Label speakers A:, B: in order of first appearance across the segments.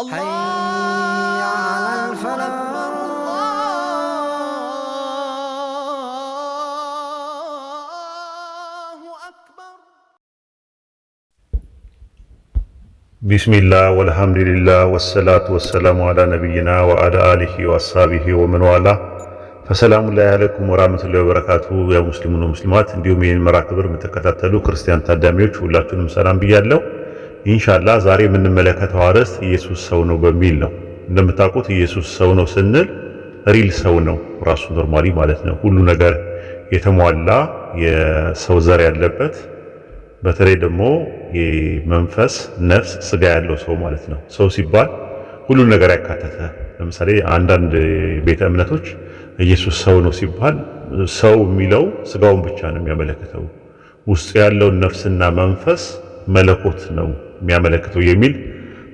A: حي على الفلاح.
B: ቢስሚላህ ወልሐምዱሊላህ ወሰላቱ ወሰላሙ አላ ነቢይና ወአላ አሊሂ ወአስሃቢሂ ወመን ዋላ ፈሰላሙ አለይኩም ወራህመቱላሂ ወበረካቱ። ያ ሙስሊሙን ሙስሊማት እንዲሁም ይህን መርሃ ግብር የምትከታተሉ ክርስቲያን ታዳሚዎች ሁላችሁንም ሰላም ብያለሁ። ኢንሻአላህ ዛሬ የምንመለከተው አርዕስት ኢየሱስ ሰው ነው በሚል ነው። እንደምታውቁት ኢየሱስ ሰው ነው ስንል ሪል ሰው ነው ራሱ ኖርማሊ ማለት ነው። ሁሉ ነገር የተሟላ የሰው ዘር ያለበት በተለይ ደግሞ የመንፈስ ነፍስ ስጋ ያለው ሰው ማለት ነው። ሰው ሲባል ሁሉ ነገር ያካተተ። ለምሳሌ አንዳንድ ቤተ እምነቶች ኢየሱስ ሰው ነው ሲባል ሰው የሚለው ስጋውን ብቻ ነው የሚያመለክተው፣ ውስጡ ያለውን ነፍስና መንፈስ መለኮት ነው የሚያመለክተው የሚል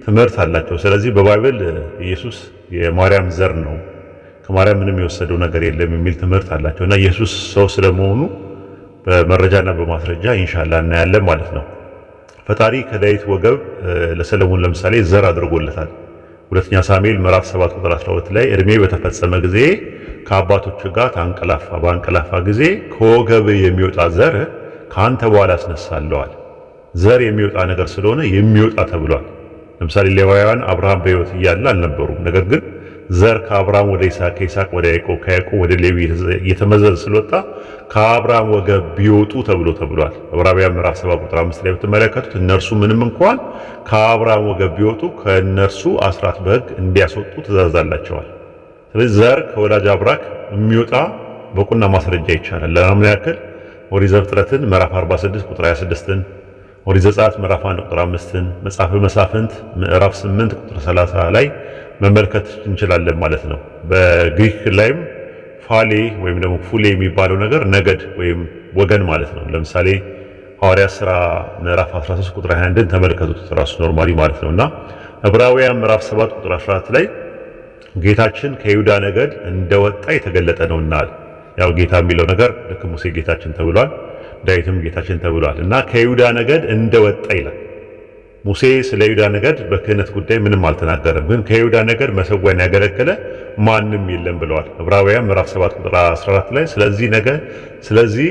B: ትምህርት አላቸው። ስለዚህ በባይብል ኢየሱስ የማርያም ዘር ነው፣ ከማርያም ምንም የወሰደው ነገር የለም የሚል ትምህርት አላቸው እና ኢየሱስ ሰው ስለመሆኑ በመረጃና በማስረጃ ኢንሻአላህ እናያለን ማለት ነው። ፈጣሪ ከዳዊት ወገብ ለሰለሞን ለምሳሌ ዘር አድርጎለታል። ሁለተኛ ሳሙኤል ምዕራፍ 7 ቁጥር 12 ላይ እድሜ በተፈጸመ ጊዜ ከአባቶች ጋር በአንቀላፋ ጊዜ ከወገብ የሚወጣ ዘር ከአንተ በኋላ አስነሳለዋል። ዘር የሚወጣ ነገር ስለሆነ የሚወጣ ተብሏል። ለምሳሌ ሌዋውያን አብርሃም በሕይወት እያለ አልነበሩም። ነገር ግን ዘር ከአብርሃም ወደ ይስሐቅ፣ ከይስሐቅ ወደ ያዕቆብ፣ ከያዕቆብ ወደ ሌዊ እየተመዘዘ ስለወጣ ከአብርሃም ወገብ ቢወጡ ተብሏል። ዕብራውያን ምዕራፍ 7 ቁጥር 5 ላይ ብትመለከቱት እነርሱ ምንም እንኳን ከአብርሃም ወገብ ቢወጡ ከእነርሱ አስራት በሕግ እንዲያስወጡ ትእዛዝ አላቸዋል። ስለዚህ ዘር ከወላጅ አብራክ የሚወጣ በቁና ማስረጃ ይቻላል። ለምን ያክል ኦሪት ዘፍጥረትን ምዕራፍ 46 ቁጥር 26ን፣ ኦሪት ዘጸአት ምዕራፍ 1 ቁጥር 5ን፣ መጽሐፈ መሳፍንት ምዕራፍ 8 ቁጥር 30 ላይ መመልከት እንችላለን ማለት ነው። በግሪክ ላይም ፋሌ ወይም ደግሞ ፉሌ የሚባለው ነገር ነገድ ወይም ወገን ማለት ነው። ለምሳሌ ሐዋርያት ሥራ ምዕራፍ 13 ቁጥር 21ን ተመልከቱት ራሱ ኖርማሊ ማለት ነውና ዕብራውያን ምዕራፍ 7 ቁጥር 14 ላይ ጌታችን ከይሁዳ ነገድ እንደወጣ የተገለጠ ነውና፣ ያው ጌታ የሚለው ነገር ልክ ሙሴ ጌታችን ተብሏል፣ ዳዊትም ጌታችን ተብሏል እና ከይሁዳ ነገድ እንደወጣ ይላል። ሙሴ ስለ ይሁዳ ነገድ በክህነት ጉዳይ ምንም አልተናገረም፣ ግን ከይሁዳ ነገድ መሰዊያን ያገለገለ ማንም የለም ብለዋል። ዕብራውያን ምዕራፍ 7 ቁጥር 14 ላይ ስለዚህ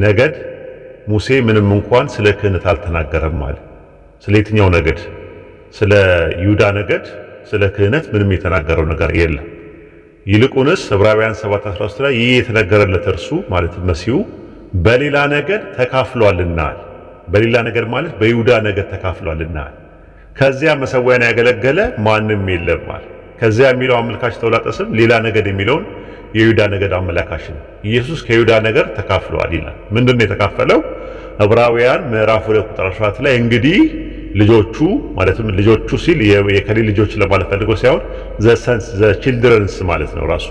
B: ነገድ ሙሴ ምንም እንኳን ስለ ክህነት አልተናገረም ማለት። ስለ የትኛው ነገድ? ስለ ይሁዳ ነገድ ስለ ክህነት ምንም የተናገረው ነገር የለም። ይልቁንስ ዕብራውያን 7:13 ላይ ይህ የተነገረለት እርሱ ማለት መሲሁ በሌላ ነገድ ተካፍሏልና፣ በሌላ ነገድ ማለት በይሁዳ ነገድ ተካፍሏልና ከዚያ መሰዊያን ያገለገለ ማንም የለም ማለት። ከዚያ የሚለው አመልካች ተውላጠ ስም ሌላ ነገድ የሚለውን የይሁዳ ነገድ አመላካሽ ነው። ኢየሱስ ከይሁዳ ነገድ ተካፍሏል ይላል። ምንድነው የተካፈለው? ዕብራውያን ምዕራፍ 2 ቁጥር 14 ላይ እንግዲህ ልጆቹ ማለትም ልጆቹ ሲል የከሌ ልጆች ለማለት ፈልጎ ሳይሆን ዘ ቺልድረንስ ማለት ነው። ራሱ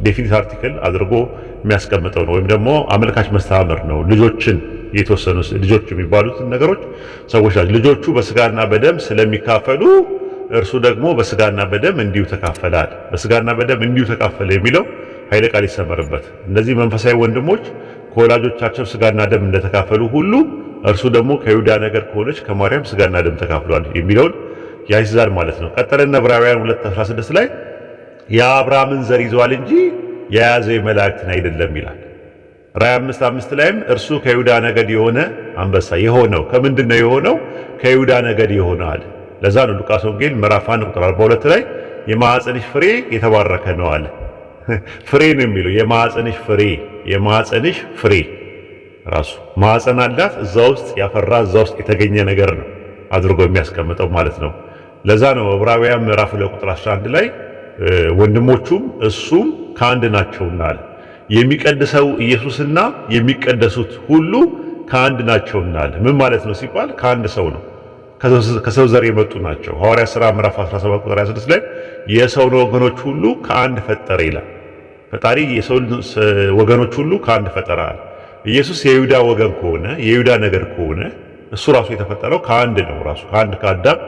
B: ዴፊኒት አርቲክል አድርጎ የሚያስቀምጠው ነው፣ ወይም ደግሞ አመልካች መስተምር ነው። ልጆችን የተወሰኑ ልጆች የሚባሉትን ነገሮች ሰዎች ናቸው። ልጆቹ በስጋና በደም ስለሚካፈሉ እርሱ ደግሞ በስጋና በደም እንዲሁ ተካፈላል። በስጋና በደም እንዲሁ ተካፈለ የሚለው ኃይለ ቃል ይሰመርበት። እነዚህ መንፈሳዊ ወንድሞች ከወላጆቻቸው ስጋና ደም እንደተካፈሉ ሁሉ እርሱ ደግሞ ከይሁዳ ነገድ ከሆነች ከማርያም ስጋና ደም ተካፍሏል የሚለውን ያይዛል ማለት ነው። ቀጠለና ዕብራውያን 2:16 ላይ የአብርሃምን ዘር ይዟል እንጂ የያዘው የመላእክትን አይደለም ይላል። ራዕይ 5:5 ላይም እርሱ ከይሁዳ ነገድ የሆነ አንበሳ የሆነው ከምንድነው የሆነው? ከይሁዳ ነገድ ይሆናል። ለዛ ነው ሉቃስ ወንጌል ምዕራፍ 1 ቁጥር 42 ላይ የማኅፀንሽ ፍሬ የተባረከ ነው አለ። ፍሬ ነው የሚለው የማኅፀንሽ ፍሬ ራሱ ማኅፀን አላት፣ እዛ ውስጥ ያፈራ እዛ ውስጥ የተገኘ ነገር ነው አድርጎ የሚያስቀምጠው ማለት ነው። ለዛ ነው ዕብራውያን ምዕራፍ 2 ቁጥር 11 ላይ ወንድሞቹም እሱም ከአንድ ናቸውና አለ። የሚቀድሰው ኢየሱስና የሚቀደሱት ሁሉ ከአንድ ናቸውና አለ። ምን ማለት ነው ሲባል ከአንድ ሰው ነው፣ ከሰው ዘር የመጡ ናቸው። ሐዋርያት ሥራ ምዕራፍ 17 ቁጥር 26 ላይ የሰውን ወገኖች ሁሉ ከአንድ ፈጠረ ይላል። ፈጣሪ የሰው ወገኖች ሁሉ ከአንድ ፈጠረ። ኢየሱስ የይሁዳ ወገን ከሆነ የይሁዳ ነገድ ከሆነ እሱ ራሱ የተፈጠረው ከአንድ ነው። ራሱ ከአንድ ከአዳም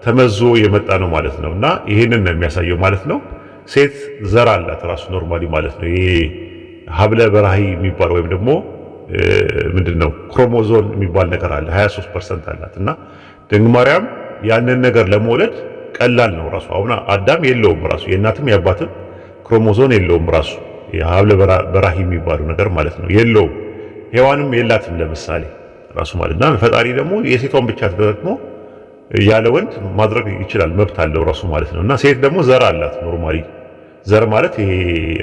B: ተመዞ የመጣ ነው ማለት ነው እና ይሄንን ነው የሚያሳየው ማለት ነው። ሴት ዘር አላት ራሱ ኖርማሊ ማለት ነው። ይሄ ሀብለ በራሂ የሚባል ወይም ደግሞ ምንድነው ክሮሞዞም የሚባል ነገር አለ 23% አላት እና ድንግል ማርያም ያንን ነገር ለመውለድ ቀላል ነው ራሱ። አሁን አዳም የለውም ራሱ የእናትም የአባትም ክሮሞዞን የለውም ራሱ የሀብለ በራሂ የሚባለው ነገር ማለት ነው የለውም። ሔዋንም የላትም ለምሳሌ ራሱ ማለት እና ፈጣሪ ደግሞ የሴቷን ብቻ ተጠቅሞ ያለ ወንድ ማድረግ ይችላል፣ መብት አለው ራሱ ማለት ነው። እና ሴት ደግሞ ዘር አላት። ኖርማሊ ዘር ማለት ይሄ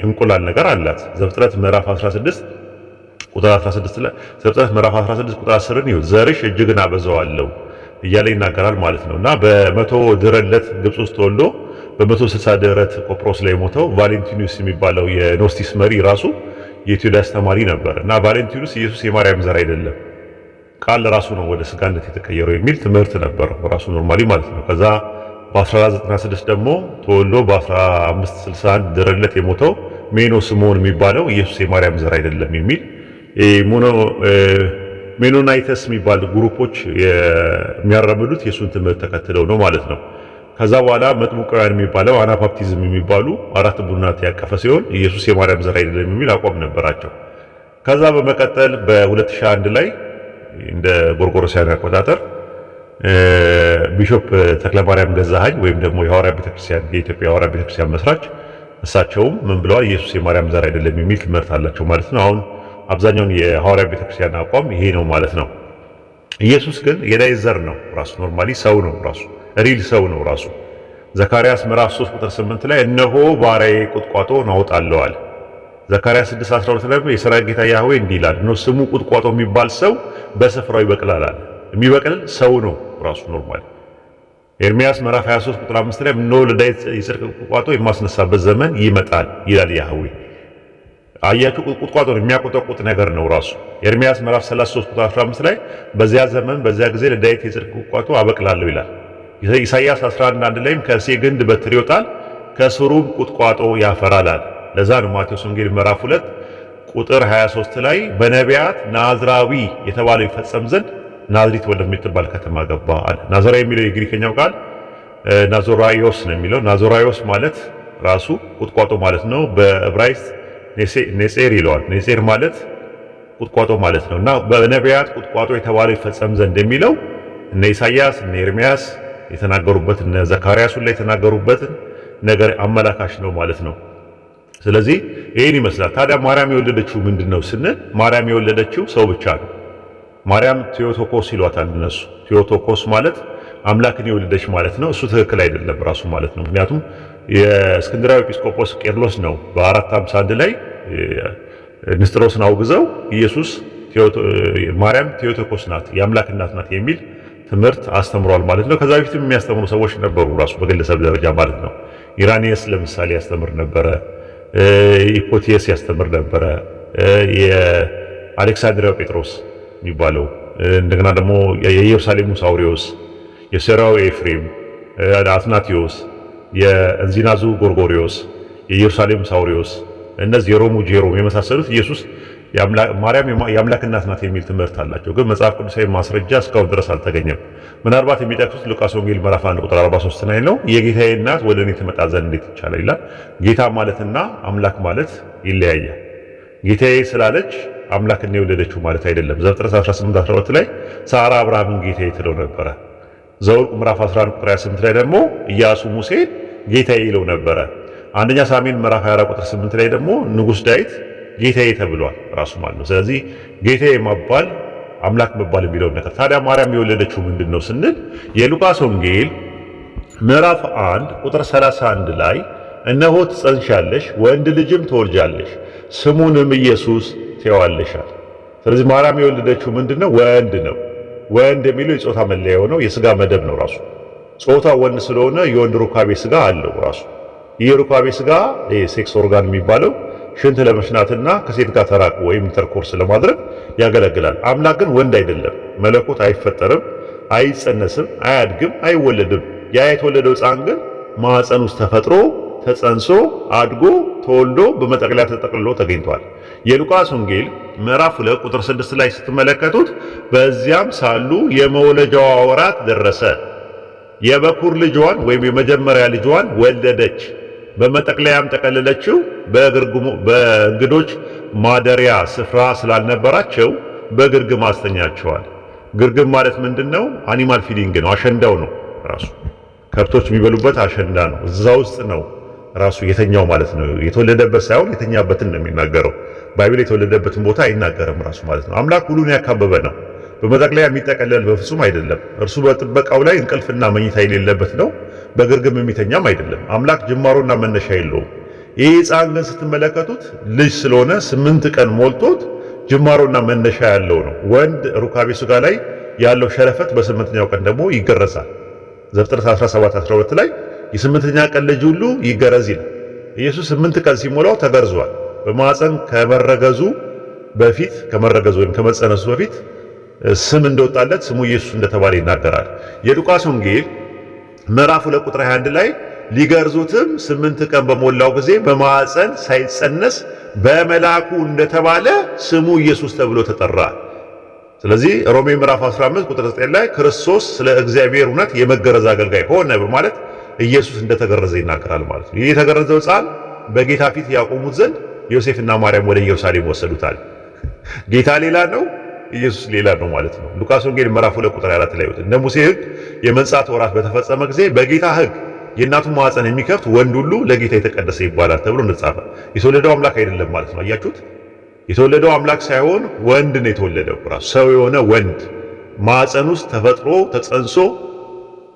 B: እንቁላል ነገር አላት። ዘፍጥረት ምዕራፍ 16 ቁጥር 16 ላይ ዘፍጥረት ምዕራፍ 16 ቁጥር 10 ነው ዘርሽ እጅግን አበዛዋለሁ እያለ ይናገራል ማለት ነው። እና በ100 ድረለት ግብጽ ውስጥ ተወልዶ በ160 ድረት ቆጵሮስ ላይ ሞተው ቫሌንቲኑስ የሚባለው የኖስቲስ መሪ ራሱ የቴዎዳስ ተማሪ ነበር። እና ቫሌንቲኑስ ኢየሱስ የማርያም ዘር አይደለም ቃል ራሱ ነው ወደ ስጋነት የተቀየረው የሚል ትምህርት ነበረው ራሱ ኖርማሊ ማለት ነው። ከዛ በ1496 ደግሞ ተወልዶ በ1561 ድረለት የሞተው ሜኖ ስምዖን የሚባለው ኢየሱስ የማርያም ዘር አይደለም የሚል ሜኖናይተስ የሚባል ግሩፖች የሚያራምዱት የሱን ትምህርት ተከትለው ነው ማለት ነው። ከዛ በኋላ መጥምቃውያን የሚባለው አናባፕቲዝም የሚባሉ አራት ቡድናት ያቀፈ ሲሆን ኢየሱስ የማርያም ዘር አይደለም የሚል አቋም ነበራቸው። ከዛ በመቀጠል በ2001 ላይ እንደ ጎርጎሮሳውያን አቆጣጠር ቢሾፕ ተክለማርያም ገዛኸኝ ወይም ደግሞ የሐዋርያ ቤተክርስቲያን የኢትዮጵያ የሐዋርያ ቤተክርስቲያን መስራች እሳቸውም ምን ብለዋል? ኢየሱስ የማርያም ዘር አይደለም የሚል ትምህርት አላቸው ማለት ነው። አሁን አብዛኛውን የሐዋርያ ቤተክርስቲያን አቋም ይሄ ነው ማለት ነው። ኢየሱስ ግን የዳዊት ዘር ነው ራሱ ኖርማሊ ሰው ነው ራሱ ሪል ሰው ነው ራሱ። ዘካርያስ ምዕራፍ 3 ቁጥር 8 ላይ እነሆ ባሪያዬ ቁጥቋጦን አወጣለሁ አለ። ዘካርያስ 6:12 ላይ የሠራዊት ጌታ ያህዌ እንዲህ ይላል እነሆ ስሙ ቁጥቋጦ የሚባል ሰው በስፍራው ይበቅላል አለ። የሚበቅል ሰው ነው ራሱ ኖርማሊ። ኤርምያስ ምዕራፍ 23 ቁጥር 5 ላይ እነሆ ለዳዊት የጽድቅ ቁጥቋጦ የማስነሳበት ዘመን ይመጣል ይላል ያህዌ። አያችሁ ቁጥቋጦ የሚያቆጠቁጥ ነገር ነው ራሱ። ኤርምያስ ምዕራፍ 33 ቁጥር 15 ላይ በዚያ ዘመን በዚያ ጊዜ ለዳዊት የጽድቅ ቁጥቋጦ አበቅላለሁ ይላል። ኢሳይያስ 11:1 ላይም ከእሴይ ግንድ በትር ይወጣል ከስሩም ቁጥቋጦ ያፈራል አለ። ለዛ ነው ማቴዎስ ወንጌል ምዕራፍ 2 ቁጥር 23 ላይ በነቢያት ናዝራዊ የተባለው ይፈጸም ዘንድ ናዝሪት ወደምትባል ከተማ ገባ አለ። ናዝራዊ የሚለው የግሪከኛው ቃል ናዞራዮስ ነው የሚለው። ናዞራዮስ ማለት ራሱ ቁጥቋጦ ማለት ነው። በዕብራይስጥ ኔጼር ይለዋል። ኔጼር ማለት ቁጥቋጦ ማለት ነው። እና በነቢያት ቁጥቋጦ የተባለው ይፈጸም ዘንድ የሚለው እነ ኢሳይያስ እነ ኤርምያስ የተናገሩበት እነ ዘካርያስ ላይ የተናገሩበትን ነገር አመላካሽ ነው ማለት ነው። ስለዚህ ይሄን ይመስላል። ታዲያ ማርያም የወለደችው ምንድነው ስንል ማርያም የወለደችው ሰው ብቻ ነው። ማርያም ቴዎቶኮስ ይሏታል እነሱ። ቴዎቶኮስ ማለት አምላክን የወለደች ማለት ነው። እሱ ትክክል አይደለም ራሱ ማለት ነው። ምክንያቱም የእስክንድርያዊ ኤጲስቆጶስ ቄርሎስ ነው በ451 ላይ ንስጥሮስን አውግዘው ኢየሱስ ማርያም ቴዎቶኮስ ናት የአምላክ እናት ናት የሚል ትምህርት አስተምሯል ማለት ነው። ከዛ በፊትም የሚያስተምሩ ሰዎች ነበሩ ራሱ በግለሰብ ደረጃ ማለት ነው። ኢራኒየስ ለምሳሌ ያስተምር ነበረ፣ ኢፖቲየስ ያስተምር ነበረ፣ የአሌክሳንድሪያው ጴጥሮስ የሚባለው እንደገና ደግሞ የኢየሩሳሌሙ ሳውሪዮስ፣ የሴራው ኤፍሬም፣ አትናቲዮስ፣ የእንዚናዙ ጎርጎሪዮስ፣ የኢየሩሳሌም ሳውሪዮስ፣ እነዚህ የሮሙ ጄሮም የመሳሰሉት ኢየሱስ ማርያም የአምላክ እናት ናት የሚል ትምህርት አላቸው። ግን መጽሐፍ ቅዱሳዊ ማስረጃ እስካሁን ድረስ አልተገኘም። ምናልባት የሚጠቅሱት ሉቃስ ወንጌል ምዕራፍ 1 ቁጥር 43 ላይ ነው። የጌታዬ እናት ወደ እኔ ትመጣ ዘንድ እንዴት ይቻላል ይላል። ጌታ ማለትና አምላክ ማለት ይለያያል። ጌታዬ ስላለች አምላክን የወለደችው ማለት አይደለም። ዘፍጥረት 18:12 ላይ ሳራ አብርሃምን ጌታዬ ትለው ነበረ። ዘኍልቍ ምዕራፍ 11 ቁጥር 28 ላይ ደግሞ ኢያሱ ሙሴን ጌታዬ ይለው ነበረ። አንደኛ ሳሙኤል ምዕራፍ 24 ቁጥር 8 ላይ ደግሞ ንጉሥ ዳዊት ጌታዬ ተብሏል ራሱ ማለት ነው። ስለዚህ ጌታዬ መባል አምላክ መባል የሚለው ነገር ታዲያ ማርያም የወለደችው ምንድነው ስንል የሉቃስ ወንጌል ምዕራፍ 1 ቁጥር 31 ላይ እነሆ ትጸንሻለሽ ወንድ ልጅም ትወልጃለሽ ስሙንም ኢየሱስ ትይዋለሻል። ስለዚህ ማርያም የወለደችው ምንድነው? ወንድ ነው። ወንድ የሚለው የጾታ መለያው ነው፣ የስጋ መደብ ነው ራሱ። ጾታ ወንድ ስለሆነ የወንድ ሩካቤ ስጋ አለው ራሱ። ይህ ሩካቤ ስጋ ሴክስ ኦርጋን የሚባለው ሽንት ለመሽናትና ከሴት ጋር ተራቁ ወይም ኢንተርኮርስ ለማድረግ ያገለግላል። አምላክ ግን ወንድ አይደለም። መለኮት አይፈጠርም፣ አይጸነስም፣ አያድግም፣ አይወለድም። ያ የተወለደው ሕፃን ግን ማዕፀን ውስጥ ተፈጥሮ ተጸንሶ አድጎ ተወልዶ በመጠቅለያ ተጠቅልሎ ተገኝቷል። የሉቃስ ወንጌል ምዕራፍ 2 ቁጥር 6 ላይ ስትመለከቱት በዚያም ሳሉ የመውለጃዋ ወራት ደረሰ፣ የበኩር ልጇን ወይም የመጀመሪያ ልጇን ወለደች፣ በመጠቅለያም ጠቀለለችው፣ በእንግዶች ማደሪያ ስፍራ ስላልነበራቸው በግርግም አስተኛቸዋል። ግርግም ማለት ምንድነው? አኒማል ፊዲንግ ነው፣ አሸንዳው ነው ራሱ። ከብቶች የሚበሉበት አሸንዳ ነው። እዛ ውስጥ ነው ራሱ የተኛው ማለት ነው። የተወለደበት ሳይሆን የተኛበትን ነው የሚናገረው። ባይብል የተወለደበትን ቦታ አይናገርም ራሱ ማለት ነው። አምላክ ሁሉን ያካበበ ነው። በመጠቅለያ የሚጠቀለል በፍጹም አይደለም። እርሱ በጥበቃው ላይ እንቅልፍና መኝታ የሌለበት ነው። በግርግም የሚተኛም አይደለም። አምላክ ጅማሮና መነሻ የለውም። ይህ ሕፃን ግን ስትመለከቱት ልጅ ስለሆነ 8 ቀን ሞልቶት ጅማሮና መነሻ ያለው ነው። ወንድ ሩካቤ ሥጋ ላይ ያለው ሸረፈት በ8ኛው ቀን ደግሞ ይገረዛል። ዘፍጥረት 17:12 ላይ የ8ኛ ቀን ልጅ ሁሉ ይገረዝ ይላል። ኢየሱስ 8 ቀን ሲሞላው ተገርዟል። በማዕፀን ከመረገዙ ወይም ከመጸነሱ በፊት ስም እንደወጣለት ስሙ ኢየሱስ እንደተባለ ይናገራል። የሉቃስ ወንጌል ምዕራፍ 2 ቁጥር 21 ላይ ሊገርዙትም 8 ቀን በሞላው ጊዜ በማዕፀን ሳይጸነስ በመልአኩ እንደተባለ ስሙ ኢየሱስ ተብሎ ተጠራ። ስለዚህ ሮሜ ምዕራፍ 15 ቁጥር 9 ላይ ክርስቶስ ስለ እግዚአብሔር እውነት የመገረዝ አገልጋይ ሆነ በማለት ኢየሱስ እንደተገረዘ ይናገራል ማለት ነው። ይህ የተገረዘው ሕፃን በጌታ ፊት ያቆሙት ዘንድ ዮሴፍና ማርያም ወደ ኢየሩሳሌም ወሰዱታል። ጌታ ሌላ ነው፣ ኢየሱስ ሌላ ነው ማለት ነው። ሉቃስ ወንጌል ምዕራፍ 2 ቁጥር 4 ላይ እንደ ሙሴ ሕግ የመንጻት ወራት በተፈጸመ ጊዜ በጌታ ሕግ የእናቱን ማዕፀን የሚከፍት ወንድ ሁሉ ለጌታ የተቀደሰ ይባላል ተብሎ እንደተጻፈ የተወለደው አምላክ አይደለም ማለት ነው። አያችሁት? የተወለደው አምላክ ሳይሆን ወንድ ነው የተወለደው። ራሱ ሰው የሆነ ወንድ ማዕፀን ውስጥ ተፈጥሮ ተጸንሶ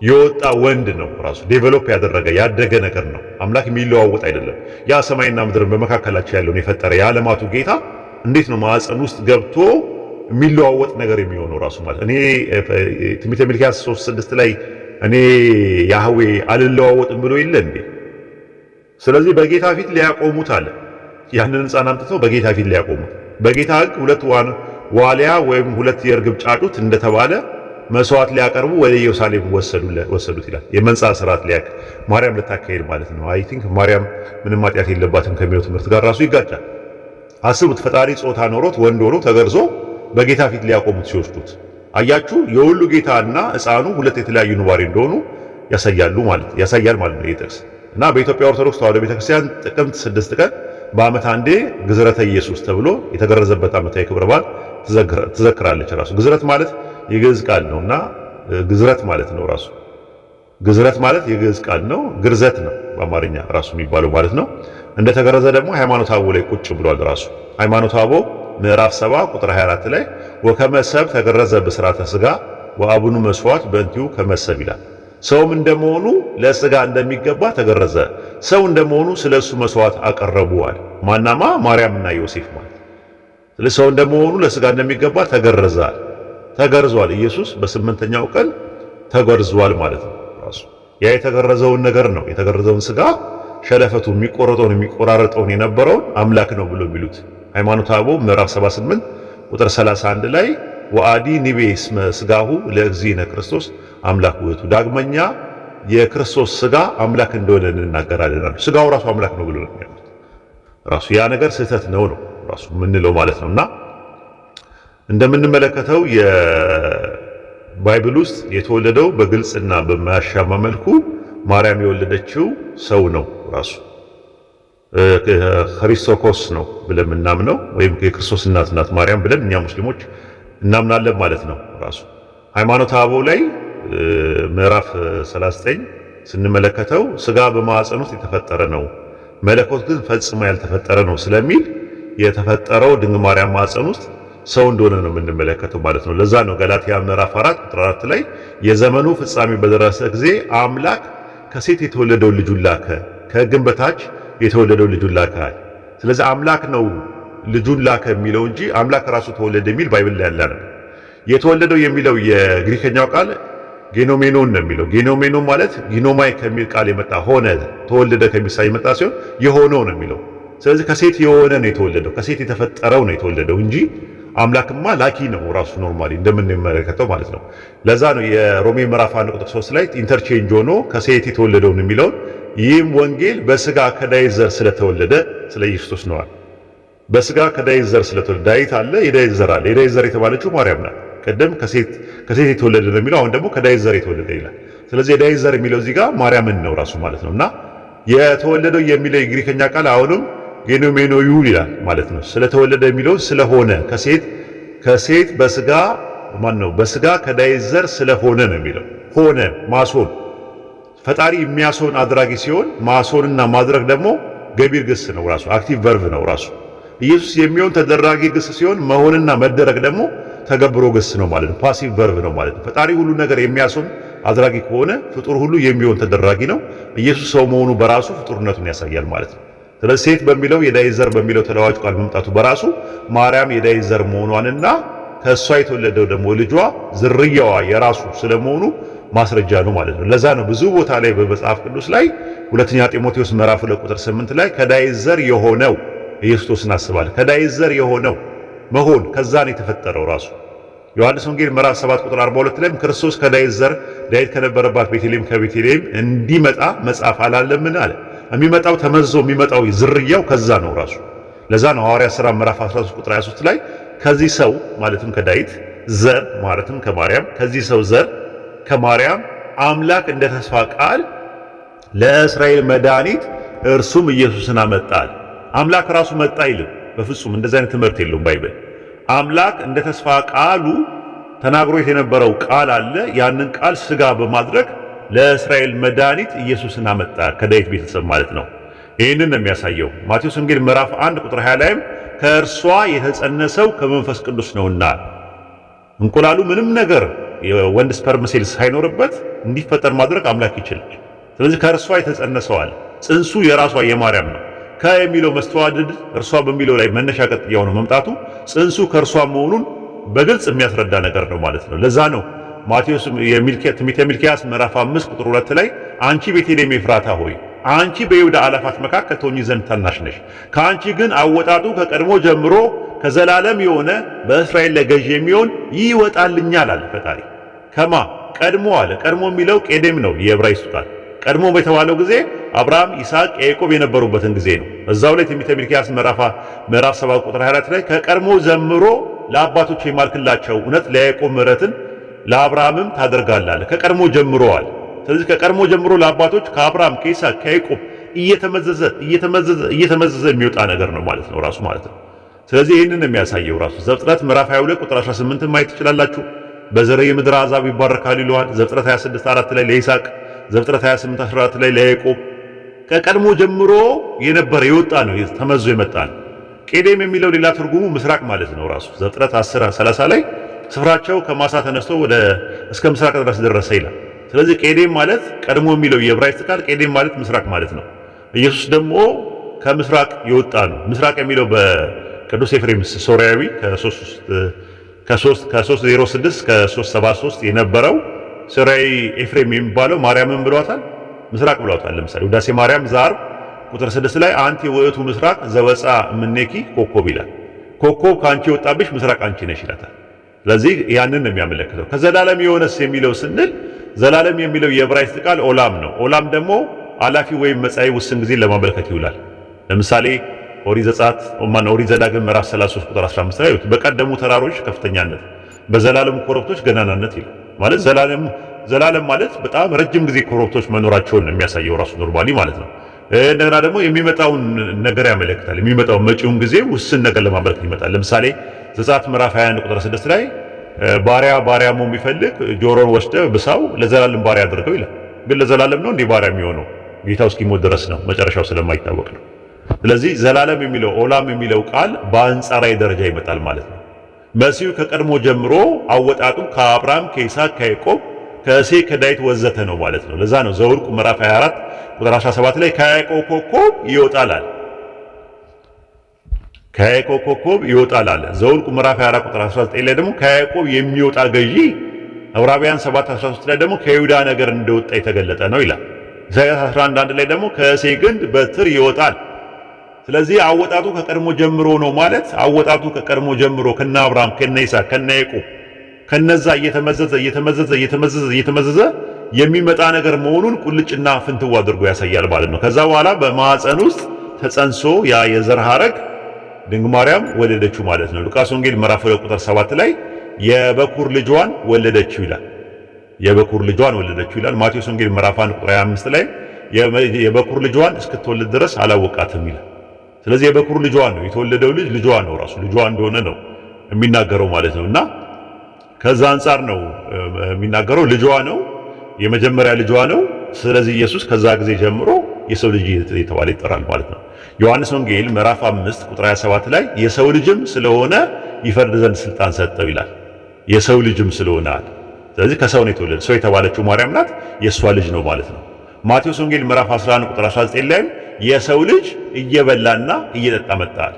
B: የወጣ ወንድ ነው። ራሱ ዴቨሎፕ ያደረገ ያደገ ነገር ነው። አምላክ የሚለዋወጥ አይደለም። ያ ሰማይና ምድርን በመካከላቸው ያለውን የፈጠረ የዓለማቱ ጌታ እንዴት ነው ማዕፀን ውስጥ ገብቶ የሚለዋወጥ ነገር የሚሆነው ራሱ ማለት እኔ ትንቢተ ሚልክያስ 3:6 ላይ እኔ ያህዌ አልለዋወጥም ብሎ የለ እንዴ? ስለዚህ በጌታ ፊት ሊያቆሙት አለ። ያንን ሕፃን አምጥተው በጌታ ፊት ሊያቆሙት በጌታ ሕግ 2 ዋሊያ ወይም 2 የርግብ ጫጩት እንደተባለ መስዋዕት ሊያቀርቡ ወደ ኢየሩሳሌም ወሰዱት ይላል። የመንጻት ስርዓት ሊያክ ማርያም ልታካሄድ ማለት ነው። አይ ቲንክ ማርያም ምንም ኃጢአት የለባትም ከሚለው ትምህርት ጋር ራሱ ይጋጫል። አስቡት፣ ፈጣሪ ጾታ ኖሮት ወንድ ሆኖ ተገርዞ በጌታ ፊት ሊያቆሙት ሲወስዱት አያችሁ። የሁሉ ጌታና ሕፃኑ 2 የተለያዩ ንባሪ እንደሆኑ ያሳያል ማለት ነው ይህ ጥቅስ። እና በኢትዮጵያ ኦርቶዶክስ ተዋሕዶ ቤተክርስቲያን ጥቅምት 6 ቀን በዓመት አንዴ ግዝረተ ኢየሱስ ተብሎ የተገረዘበት ዓመታዊ ክብረ በዓል ትዘክራለች። ራሱ ግዝረት ማለት የግዕዝ ቃል ነውና ግዝረት ማለት ነው። ራሱ ግዝረት ማለት የግዕዝ ቃል ነው። ግርዘት ነው በአማርኛ ራሱ የሚባለው ማለት ነው። እንደተገረዘ ደግሞ ሃይማኖተ አበው ላይ ቁጭ ብሏል። ራሱ ሃይማኖተ አበው ምዕራፍ 7 ቁጥር 24 ላይ ወከመ ሰብእ ተገረዘ በሥርዓተ ሥጋ ወአቡኑ መስዋዕት በእንቲሁ ከመሰብ ይላል። ሰውም እንደመሆኑ ለሥጋ እንደሚገባ ተገረዘ፣ ሰው እንደመሆኑ ስለሱ መስዋዕት አቀረቡዋል። ማናማ ማርያምና ዮሴፍ ማለት። ስለዚህ ሰው እንደመሆኑ ለሥጋ እንደሚገባ ተገርዟል። ኢየሱስ በ8ኛው ቀን ተገርዟል ማለት ነው። ራሱ ያ የተገረዘውን ነገር ነው የተገረዘውን ሥጋ ሸለፈቱ የሚቆራረጠውን የነበረውን አምላክ ነው ብሎ የሚሉት ሃይማኖተ አበው ምዕራፍ 78 ቁጥር 31 ላይ ወአዲ ኒቤ እስመ ሥጋሁ ለእግዚእነ ክርስቶስ አምላክ ውእቱ፣ ዳግመኛ የክርስቶስ ሥጋ አምላክ እንደሆነ እንናገራለን። ሥጋው ራሱ አምላክ ነው ብሎ ነው የሚያሉት። ራሱ ያ ነገር ስህተት ነው ራሱ የምንለው ማለት ነውና እንደምንመለከተው የባይብል ውስጥ የተወለደው በግልጽና በማያሻማ መልኩ ማርያም የወለደችው ሰው ነው። ራሱ ክርስቶስ ነው ብለን የምናምነው ወይም የክርስቶስ እናት ናት ማርያም ብለን እኛ ሙስሊሞች እናምናለን ማለት ነው። ራሱ ሃይማኖተ አበው ላይ ምዕራፍ 39 ስንመለከተው ሥጋ በማዕፀን ውስጥ የተፈጠረ ነው፣ መለኮት ግን ፈጽሞ ያልተፈጠረ ነው ስለሚል የተፈጠረው ድንግል ማርያም ማዕፀን ውስጥ ሰው እንደሆነ ነው የምንመለከተው ማለት ነው። ለዛ ነው ገላትያ ምዕራፍ 4 ቁጥር 4 ላይ የዘመኑ ፍጻሜ በደረሰ ጊዜ አምላክ ከሴት የተወለደውን ልጁን ላከ፣ ከሕግም በታች የተወለደውን ልጁን ላከ። ስለዚህ አምላክ ነው ልጁን ላከ የሚለው እንጂ አምላክ ራሱ ተወለደ የሚል ባይብል ላይ ያለ ነው። የተወለደው የሚለው የግሪከኛው ቃል ጌኖሜኖን ነው የሚለው። ጌኖሜኖን ማለት ጊኖማይ ከሚል ቃል የመጣ ሆነ፣ ተወለደ ከሚል ሳይ የመጣ ሲሆን የሆነው ነው የሚለው። ስለዚህ ከሴት የሆነ ነው የተወለደው፣ ከሴት የተፈጠረው ነው የተወለደው እንጂ አምላክማ ላኪ ነው ራሱ ኖርማሊ እንደምንመለከተው ማለት ነው። ለዛ ነው የሮሜ ምዕራፍ 1 ቁጥር 3 ላይ ኢንተርቼንጅ ሆኖ ከሴት የተወለደውን የሚለውን ይህም ወንጌል በሥጋ ከዳዊት ዘር ስለተወለደ ስለ ኢየሱስ ነዋል። በሥጋ ከዳዊት ዘር ስለተወለደ ዳዊት አለ፣ የዳዊት ዘር አለ። የዳዊት ዘር የተባለችው ማርያም ናት። ቀደም ከሴት የተወለደ ነው የሚለው፣ አሁን ደግሞ ከዳዊት ዘር የተወለደ ይላል። ስለዚህ የዳዊት ዘር የሚለው እዚህ ጋር ማርያምን ነው ራሱ ማለት ነውና የተወለደው የሚለው የግሪከኛ ቃል አሁንም ጌኖሜኖዩ ይላል ማለት ነው። ስለተወለደ የሚለው ስለሆነ ከሴት በሥጋ ከዳዊት ዘር ስለሆነ ነው የሚለው። ሆነ ማሶን ፈጣሪ የሚያስሆን አድራጊ ሲሆን ማስሆንና ማድረግ ደግሞ ገቢር ግስ ነው ራሱ አክቲቭ ቨርብ ነው ራሱ። ኢየሱስ የሚሆን ተደራጊ ግስ ሲሆን መሆንና መደረግ ደግሞ ተገብሮ ግስ ነው ማለት ነው፣ ፓሲቭ ቨርብ ነው ማለት ነው። ፈጣሪ ሁሉ ነገር የሚያስሆን አድራጊ ከሆነ ፍጡር ሁሉ የሚሆን ተደራጊ ነው። ኢየሱስ ሰው መሆኑ በራሱ ፍጡርነቱን ያሳያል ማለት ነው። ስለዚህ ሴት በሚለው የዳዊት ዘር በሚለው ተለዋጭ ቃል መምጣቱ በራሱ ማርያም የዳዊት ዘር መሆኗንና ከእሷ የተወለደው ደግሞ ልጇ ዝርያዋ የራሱ ስለመሆኑ ማስረጃ ነው ማለት ነው። ለዛ ነው ብዙ ቦታ ላይ በመጽሐፍ ቅዱስ ላይ ሁለተኛ ጢሞቴዎስ ምዕራፍ 2 ቁጥር 8 ላይ ከዳዊት ዘር የሆነው ኢየሱስን አስባለ። ከዳዊት ዘር የሆነው መሆን ከዛ ነው የተፈጠረው ራሱ። ዮሐንስ ወንጌል ምዕራፍ 7 ቁጥር 42 ላይ ክርስቶስ ከዳዊት ዘር ዳዊት ከነበረባት ቤተልሔም ከቤተልሔም እንዲመጣ መጽሐፍ አላለምን አለ። የሚመጣው ተመዞ የሚመጣው ዝርያው ከዛ ነው ራሱ። ለዛ ነው ሐዋርያት ሥራ ምዕራፍ 13 ቁጥር 23 ላይ ከዚህ ሰው ማለትም ከዳዊት ዘር ማለትም ከማርያም ከዚህ ሰው ዘር ከማርያም አምላክ እንደ ተስፋ ቃል ለእስራኤል መድኃኒት እርሱም ኢየሱስን አመጣል። አምላክ ራሱ መጣ አይልም በፍጹም። እንደዚህ አይነት ትምህርት የለውም ባይብል። አምላክ እንደ ተስፋ ቃሉ ተናግሮት የነበረው ቃል አለ። ያንን ቃል ስጋ በማድረግ ለእስራኤል መድኃኒት ኢየሱስን አመጣ ከዳዊት ቤተሰብ ማለት ነው። ይህንን ነው የሚያሳየው። ማቴዎስ ወንጌል ምዕራፍ 1 ቁጥር 20 ላይም ከእርሷ የተጸነሰው ከመንፈስ ቅዱስ ነውና እንቁላሉ ምንም ነገር የወንድ ስፐርም ሴል ሳይኖርበት እንዲፈጠር ማድረግ አምላክ ይችላል። ስለዚህ ከእርሷ የተጸነሰዋል። ጽንሱ የራሷ የማርያም ነው። ከሚለው መስተዋድድ እርሷ በሚለው ላይ መነሻ ቀጥያው ነው መምጣቱ ጽንሱ ከእርሷ መሆኑን በግልጽ የሚያስረዳ ነገር ነው ማለት ነው። ለዛ ነው ማቴዎስ ትንቢተ ሚልክያስ ምዕራፍ 5 ቁጥር 2 ላይ አንቺ ቤተልሔም ኤፍራታ ሆይ አንቺ በይሁዳ አእላፋት መካከል ትሆኚ ዘንድ ታናሽ ነሽ፣ ከአንቺ ግን አወጣጡ ከቀድሞ ጀምሮ ከዘላለም የሆነ በእስራኤል ላይ ገዥ የሚሆን ይወጣልኛል አለ ፈጣሪ። ከማ ቀድሞ አለ። ቀድሞ የሚለው ቄዴም ነው የዕብራይስጡ ቃል። ቀድሞ በተባለው ጊዜ አብርሃም፣ ይስሐቅ፣ ያዕቆብ የነበሩበትን ጊዜ ነው። እዛው ላይ ትንቢተ ሚልክያስ ምዕራፍ 7 ቁጥር 24 ላይ ከቀድሞ ጀምሮ ለአባቶች የማልክላቸው እውነት ለያዕቆብ ምሕረትን ለአብርሃምም ታደርጋለህ። ከቀድሞ ጀምሮዋል። ስለዚህ ከቀድሞ ጀምሮ ለአባቶች ከአብርሃም ከይስሐቅ ከያዕቆብ እየተመዘዘ የሚወጣ ነገር ነው ማለት ነው ራሱ ማለት ነው። ስለዚህ ይህንን የሚያሳየው ራሱ ዘፍጥረት ምዕራፍ 22 ቁጥር 18 ማየት ትችላላችሁ። በዘር የምድር አሕዛብ ይባረካሉ ይለዋል። ዘፍጥረት 26:4 ላይ ለይስሐቅ፣ ዘፍጥረት 28:14 ላይ ለያዕቆብ ከቀድሞ ጀምሮ የነበረ የወጣ ነው፣ ተመዞ የመጣ ነው። ቄዴም የሚለው ሌላ ትርጉሙ ምስራቅ ማለት ነው ራሱ። ዘፍጥረት 10:30 ላይ ስፍራቸው ከማሳ ተነስቶ እስከ ምስራቅ ድረስ ደረሰ ይላል። ስለዚህ ቄዴም ማለት ቀድሞ የሚለው የዕብራይስጥ ቃል ቄዴም ማለት ምስራቅ ማለት ነው። ኢየሱስ ደግሞ ከምስራቅ የወጣ ነው። ምስራቅ የሚለው በቅዱስ ኤፍሬም ሶርያዊ ከ306 እስከ 373 የነበረው ሶርያዊ ኤፍሬም የሚባለው ማርያምን ብሏታል፣ ምስራቅ ብሏታል። ለምሳሌ ውዳሴ ማርያም ዘዓርብ ቁጥር 6 ላይ አንቲ ውእቱ ምስራቅ ዘወፃ እምኔኪ ኮከብ ይላል። ኮከብ ከአንቺ የወጣብሽ ምስራቅ አንቺ ነሽ ይላታል። ስለዚህ ያንን ነው የሚያመለክተው። ከዘላለም የሆነስ የሚለው ስንል ዘላለም የሚለው የዕብራይስጥ ቃል ኦላም ነው። ኦላም ደግሞ አላፊ ወይም መጻኢ ውስን ጊዜ ለማመልከት ይውላል። ለምሳሌ ኦሪት ዘዳግም ምዕራፍ 33 ቁጥር 15 ላይ በቀደሙ ተራሮች ከፍተኛነት በዘላለም ኮረብቶች ገናናነት ይላል። ማለት ዘላለም ማለት በጣም ረጅም ጊዜ ኮረብቶች መኖራቸውን ነው የሚያሳየው ራሱ ኖርማሊ ማለት ነው። እንደገና ደግሞ የሚመጣውን ነገር ያመለክታል። የሚመጣውን መጪውን ጊዜ ውስን ነገር ለማመልከት ይመጣል። ለምሳሌ ዘጸአት ምዕራፍ 21 ቁጥር 6 ላይ ባሪያ መሆን ቢፈልግ ጆሮን ወስደህ ብሳው ለዘላለም ባሪያ አድርገው ይላል። ግን ለዘላለም ነው እንዴ ባሪያ የሚሆነው? ጌታው እስኪሞት ድረስ ነው፣ መጨረሻው ስለማይታወቅ ነው። ስለዚህ ዘላለም የሚለው ኦላም የሚለው ቃል በአንጻራዊ ደረጃ ይመጣል ማለት ነው። መሲሁ ከቀድሞ ጀምሮ አወጣጡ ከአብርሃም ከይስሐቅ ከያዕቆብ ከእሴይ ከዳዊት ወዘተ ነው ማለት ነው። ለዛ ነው ዘኍልቍ ምዕራፍ 24 ቁጥር 17 ላይ ከያዕቆብ ኮከብ ይወጣል አለ። ከያዕቆብ ኮከብ ይወጣል አለ። ዘኍልቍ ምዕራፍ 24 ቁጥር 19 ላይ ደግሞ ከያዕቆብ የሚወጣ ገዢ፣ ዕብራውያን 7:13 ላይ ደግሞ ከይሁዳ ነገር እንደወጣ የተገለጠ ነው ይላል። ኢሳይያስ 11:1 ላይ ደግሞ ከእሴይ ግንድ በትር ይወጣል። ስለዚህ አወጣጡ ከቀድሞ ጀምሮ ነው ማለት አወጣቱ ከቀድሞ ጀምሮ ከነ አብርሃም ከነ ይስሐቅ ከነ ያዕቆብ ከነዛ እየተመዘዘ የሚመጣ ነገር መሆኑን ቁልጭና ፍንትው አድርጎ ያሳያል ማለት ነው። ከዛ በኋላ በማዕፀን ውስጥ ተጸንሶ ያ የዘር ሐረግ ድንግል ማርያም ወለደችው ማለት ነው። ሉቃስ ወንጌል ምዕራፍ 2 ቁጥር 7 ላይ የበኩር ልጇን ወለደችው ይላል። የበኩር ልጇን ወለደችው ይላል። ማቴዎስ ወንጌል ምዕራፍ 1 ቁጥር 25 ላይ የበኩር ልጇን እስክትወልድ ድረስ አላወቃትም ይላል። ስለዚህ የበኩር ልጇ ነው የተወለደው ልጇ ነው ራሱ ልጇ እንደሆነ ነው የሚናገረው ማለት ነውና ከዛ አንፃር ነው የሚናገረው። ልጇ ነው፣ የመጀመሪያ ልጇ ነው። ስለዚህ ኢየሱስ ከዛ ጊዜ ጀምሮ የሰው ልጅ የተባለ ይጠራል ማለት ነው። ዮሐንስ ወንጌል ምዕራፍ 5 ቁጥር 27 ላይ የሰው ልጅም ስለሆነ ይፈርድ ዘንድ ስልጣን ሰጠው ይላል። የሰው ልጅም ስለሆነ አለ። ስለዚህ ከሰው ነው የተወለደ። ሰው የተባለችው ማርያም ናት፣ የእሷ ልጅ ነው ማለት ነው። ማቴዎስ ወንጌል ምዕራፍ 11 ቁጥር 19 ላይም የሰው ልጅ እየበላና እየጠጣ መጣል።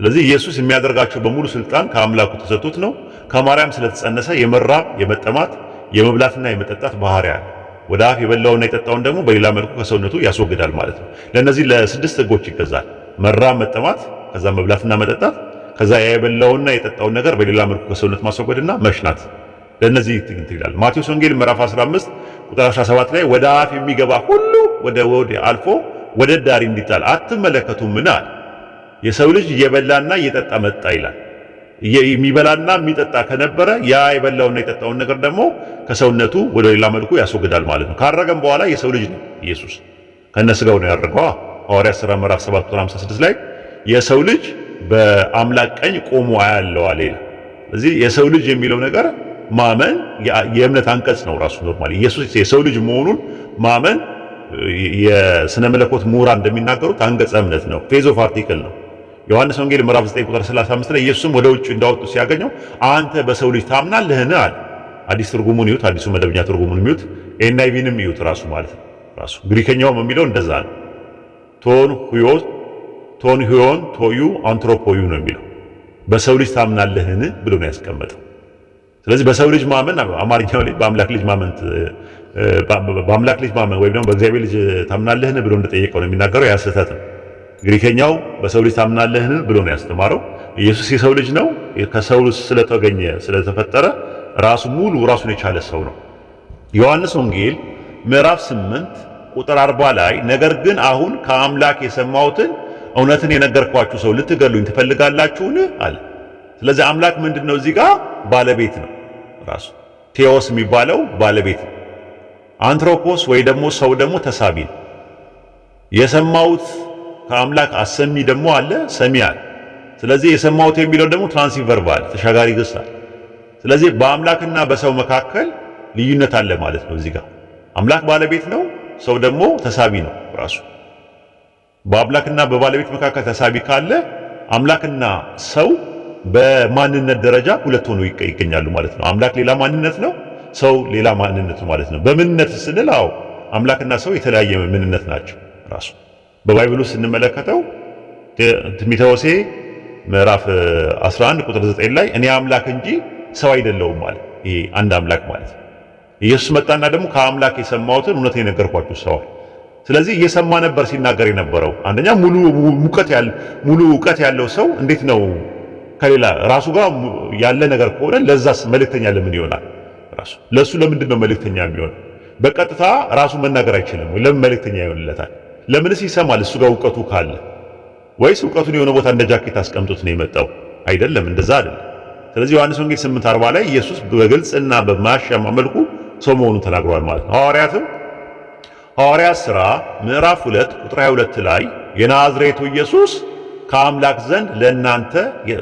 B: ስለዚህ ኢየሱስ የሚያደርጋቸው በሙሉ ስልጣን ከአምላኩ ተሰጥቶት ነው። ከማርያም ስለተጸነሰ የመራብ የመጠማት የመብላትና የመጠጣት ባህሪ አለ። ወደ አፍ የበላውና የጠጣውን ደግሞ በሌላ መልኩ ከሰውነቱ ያስወግዳል ማለት ነው። ለነዚህ ለስድስት ህጎች ይገዛል። መራብ፣ መጠማት፣ ከዛ መብላትና መጠጣት፣ ከዛ የበላውና የጠጣውን ነገር በሌላ መልኩ ከሰውነት ማስወገድና መሽናት። ለነዚህ ይላል። ማቴዎስ ወንጌል ምዕራፍ 15 ቁጥር 17 ላይ ወደ አፍ የሚገባ ሁሉ ወደ ወድ አልፎ ወደ ዳር እንዲጣል አትመለከቱምን አለ። የሰው ልጅ እየበላና እየጠጣ መጣ ይላል። የሚበላና የሚጠጣ ከነበረ ያ የበላውና የጠጣውን ነገር ደግሞ ከሰውነቱ ወደ ሌላ መልኩ ያስወግዳል ማለት ነው። ካረገም በኋላ የሰው ልጅ ነው ኢየሱስ ከነስጋው ነው ያደረገው። ሐዋርያት ሥራ ምዕራፍ 7 ቁጥር 56 ላይ የሰው ልጅ በአምላክ ቀኝ ቆሞ አያለው አለ። ስለዚህ የሰው ልጅ የሚለው ነገር ማመን የእምነት አንቀጽ ነው ራሱ። ኖርማሊ ኢየሱስ የሰው ልጅ መሆኑን ማመን የስነ መለኮት ምሁራን እንደሚናገሩት አንቀጸ እምነት ነው፣ ፌዝ ኦፍ አርቲክል ነው። ዮሐንስ ወንጌል ምዕራፍ 9 ቁጥር 35 ላይ ኢየሱስም ወደ ውጭ እንዳወጡ ሲያገኘው አንተ በሰው ልጅ ታምናለህን አለ። አዲስ ትርጉሙን ይዩት፣ አዲሱ መደበኛ ትርጉሙን ይዩት፣ ኤንአይቪንም ይዩት ራሱ ማለት ነው። ራሱ ግሪከኛውም የሚለው እንደዛ ነው። ቶን ሂዮን ቶዩ አንትሮፖዩ ነው የሚለው። በሰው ልጅ ታምናለህን ብሎ ነው ያስቀመጠው። ስለዚህ በሰው ልጅ ማመን አማርኛው ላይ በአምላክ ልጅ ማመን ወይም ደግሞ በእግዚአብሔር ልጅ ታምናለህን ብሎ እንደጠየቀው ነው የሚናገረው። ያ ስህተት ነው። ግሪከኛው በሰው ልጅ ታምናለህን ብሎ ነው ያስተማረው። ኢየሱስ የሰው ልጅ ነው። ከሰው ስለተገኘ ስለተፈጠረ ራሱን የቻለ ሰው ነው። ዮሐንስ ወንጌል ምዕራፍ 8 ቁጥር 40 ላይ ነገር ግን አሁን ከአምላክ የሰማሁትን እውነትን የነገርኳችሁ ሰው ልትገሉኝ ትፈልጋላችሁን አለ። ስለዚህ አምላክ ምንድነው? እዚህ ጋር ባለቤት ነው። ራሱ ቴዎስ የሚባለው ባለቤት፣ አንትሮፖስ ወይ ደግሞ ሰው ደግሞ ተሳቢ ነው። የሰማሁት ከአምላክ አሰሚ ደግሞ አለ፣ ሰሚ አለ። ስለዚህ የሰማሁት የሚለው ደግሞ ትራንሲቲቭ ቨርብ አለ፣ ተሻጋሪ ግስ አለ። ስለዚህ በአምላክና በሰው መካከል ልዩነት አለ ማለት ነው። እዚህ ጋር አምላክ ባለቤት ነው፣ ሰው ደግሞ ተሳቢ ነው። ራሱ በአምላክና በባለቤት መካከል ተሳቢ ካለ አምላክና ሰው በማንነት ደረጃ ሁለት ሆኖ ይገኛሉ ማለት ነው። አምላክ ሌላ ማንነት ነው፣ ሰው ሌላ ማንነት ነው ማለት ነው። በምንነት ስንል አምላክና ሰው የተለያየ ምንነት ናቸው። ራሱ በባይብሉ ስንመለከተው ትንቢተ ሆሴዕ ምዕራፍ 11 ቁጥር 9 ላይ እኔ አምላክ እንጂ ሰው አይደለሁም ማለት ይሄ አንድ አምላክ ማለት ነው። ኢየሱስ መጣና ደግሞ ከአምላክ የሰማሁትን እውነት የነገርኳችሁ ሰው። ስለዚህ እየሰማ ነበር ሲናገር የነበረው። አንደኛ ሙሉ እውቀት ያለው ሰው እንዴት ነው ከሌላ ራሱ ጋር ያለ ነገር ከሆነ ለዛስ መልእክተኛ ለምን ይሆናል? ራሱ ለሱ ለምንድን ነው መልእክተኛ የሚሆነው? በቀጥታ ራሱ መናገር አይችልም ወይ? ለምን መልእክተኛ ይሆንለታል? ለምንስ ይሰማል? እሱ ጋር እውቀቱ ካለ ወይስ እውቀቱን የሆነ ቦታ እንደ ጃኬት አስቀምጦት ነው የመጣው? አይደለም፣ እንደዛ አይደለም። ስለዚህ ዮሐንስ ወንጌል 8:40 ላይ ኢየሱስ በግልጽና በማያሻማ መልኩ ሰው መሆኑን ተናግሯል ማለት ነው። ሐዋርያት ሥራ ምዕራፍ 2 ቁጥር 22 ላይ የናዝሬቱ ኢየሱስ ከአምላክ ዘንድ ለእናንተ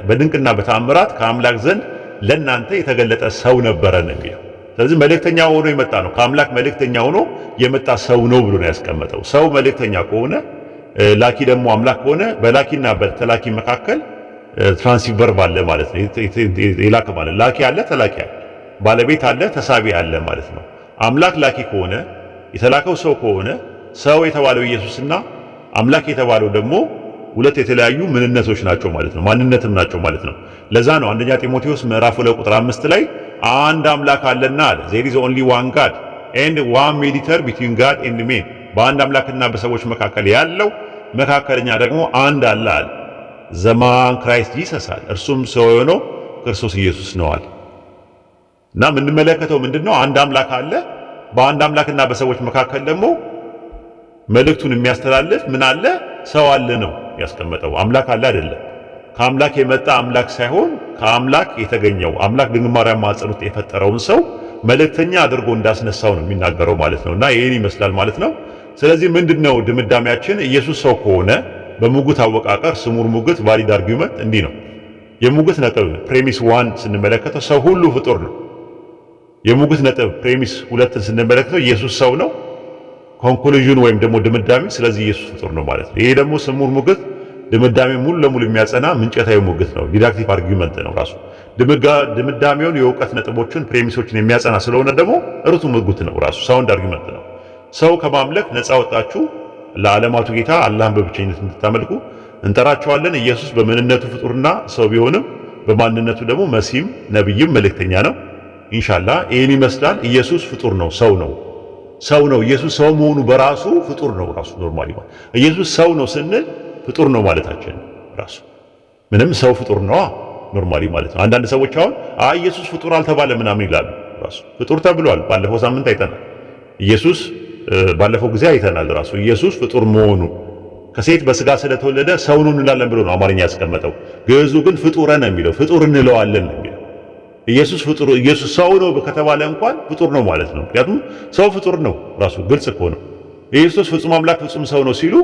B: በድንቅና በተአምራት ከአምላክ ዘንድ ለእናንተ የተገለጠ ሰው ነበረ ነው የሚለው። ስለዚህ መልእክተኛ ሆኖ የመጣ ነው። ከአምላክ መልእክተኛ ሆኖ የመጣ ሰው ነው ብሎ ነው ያስቀመጠው። ሰው መልእክተኛ ከሆነ ላኪ ደግሞ አምላክ ከሆነ በላኪና በተላኪ መካከል ትራንሲቲቭ ቨርብ አለ ማለት ነው። የላከ ማለት ላኪ አለ፣ ተላኪ አለ፣ ባለቤት አለ፣ ተሳቢ አለ ማለት ነው። አምላክ ላኪ ከሆነ የተላከው ሰው ከሆነ ሰው የተባለው ኢየሱስና አምላክ የተባለው ደግሞ ሁለት የተለያዩ ምንነቶች ናቸው ማለት ነው። ማንነትም ናቸው ማለት ነው። ለዛ ነው አንደኛ ጢሞቴዎስ ምዕራፍ 2 ቁጥር 5 ላይ አንድ አምላክ አለና አለ there is only one God and one mediator between God and men በአንድ አምላክና በሰዎች መካከል ያለው መካከለኛ ደግሞ አንድ አለ አለ the man Christ Jesus አለ እርሱም ሰው የሆነው ክርስቶስ ኢየሱስ ነው አለ። እና የምንመለከተው ምንድነው? አንድ አምላክ አለ። በአንድ አምላክና በሰዎች መካከል ደግሞ መልእክቱን የሚያስተላልፍ ምን አለ? ሰው አለ ነው ያስቀመጠው። አምላክ አለ አይደለም። ከአምላክ የመጣ አምላክ ሳይሆን ከአምላክ የተገኘው አምላክ ድንግል ማርያም ማኅፀን ውስጥ የፈጠረውን ሰው መልእክተኛ አድርጎ እንዳስነሳው ነው የሚናገረው ማለት ነው። እና ይሄን ይመስላል ማለት ነው። ስለዚህ ምንድነው ድምዳሜያችን? ኢየሱስ ሰው ከሆነ በሙግት አወቃቀር ስሙር ሙግት ቫሊድ አርጊውመንት እንዲህ ነው። የሙግት ነጥብ ፕሬሚስ 1 ስንመለከተው ሰው ሁሉ ፍጡር ነው። የሙግት ነጥብ ፕሬሚስ 2 ስንመለከተው ኢየሱስ ሰው ነው። ኮንክሉዥን ወይም ደግሞ ድምዳሜ ስለዚህ ኢየሱስ ፍጡር ነው ማለት ነው። ይሄ ደግሞ ስሙር ሙግት ድምዳሜ ሙሉ ለሙሉ የሚያጸና ምንጨታዊ ሙግት ነው። ዲዳክቲቭ አርጊውመንት ነው ራሱ። ድምዳሜውን የእውቀት ነጥቦችን ፕሬሚሶችን የሚያጸና ስለሆነ ደግሞ ርቱ ሙግት ነው ራሱ። ሳውንድ አርጊውመንት ነው። ሰው ከማምለክ ነፃ ወጣችሁ ለዓለማቱ ጌታ አላህን በብቸኝነት እንድታመልኩ እንጠራቸዋለን። ኢየሱስ በምንነቱ ፍጡርና ሰው ቢሆንም በማንነቱ ደግሞ መሲህም ነብይም መልእክተኛ ነው። ኢንሻአላህ ይሄን ይመስላል። ኢየሱስ ፍጡር ነው፣ ሰው ነው። ሰው ነው። ኢየሱስ ሰው መሆኑ በራሱ ፍጡር ነው። ራሱ ኖርማሊ ማለት ኢየሱስ ሰው ነው ስንል ፍጡር ነው ማለታችን ራሱ ምንም ሰው ፍጡር ነው ኖርማሊ ማለት ነው። አንዳንድ ሰዎች አሁን ኢየሱስ ፍጡር አልተባለ ምናምን ይላሉ። ራሱ ፍጡር ተብሏል። ባለፈው ሳምንት አይተናል። ኢየሱስ ባለፈው ጊዜ አይተናል። ራሱ ኢየሱስ ፍጡር መሆኑ ከሴት በስጋ ስለተወለደ ሰው ነው እንላለን ብሎ ነው አማርኛ ያስቀመጠው። ግዕዙ ግን ፍጡረ ነው የሚለው። ፍጡር እንለዋለን ነው የሚለው። ኢየሱስ ፍጡር ኢየሱስ ሰው ነው ከተባለ እንኳን ፍጡር ነው ማለት ነው። ምክንያቱም ሰው ፍጡር ነው ራሱ ግልጽ እኮ ነው። ኢየሱስ ፍጹም አምላክ ፍጹም ሰው ነው ሲሉ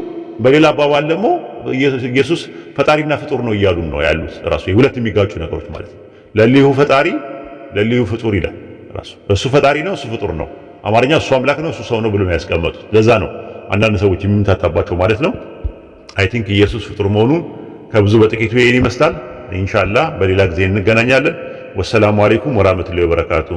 B: በሌላ አባባል ደግሞ ኢየሱስ ፈጣሪና ፍጡር ነው እያሉ ነው ያሉት። ራሱ የሁለት የሚጋጩ ነገሮች ማለት ነው። ለሊሁ ፈጣሪ ለሊሁ ፍጡር ይላል ራሱ። እሱ ፈጣሪ ነው፣ እሱ ፍጡር ነው። አማርኛ እሱ አምላክ ነው፣ እሱ ሰው ነው ብሎ ያስቀመጡት። ለዛ ነው አንዳንድ ሰዎች የሚምታታባቸው ማለት ነው። አይ ቲንክ ኢየሱስ ፍጡር መሆኑን ከብዙ በጥቂቱ ይሄን ይመስላል። ኢንሻአላህ በሌላ ጊዜ እንገናኛለን። ወሰላሙ አለይኩም ወራህመቱላሂ ወበረካቱ።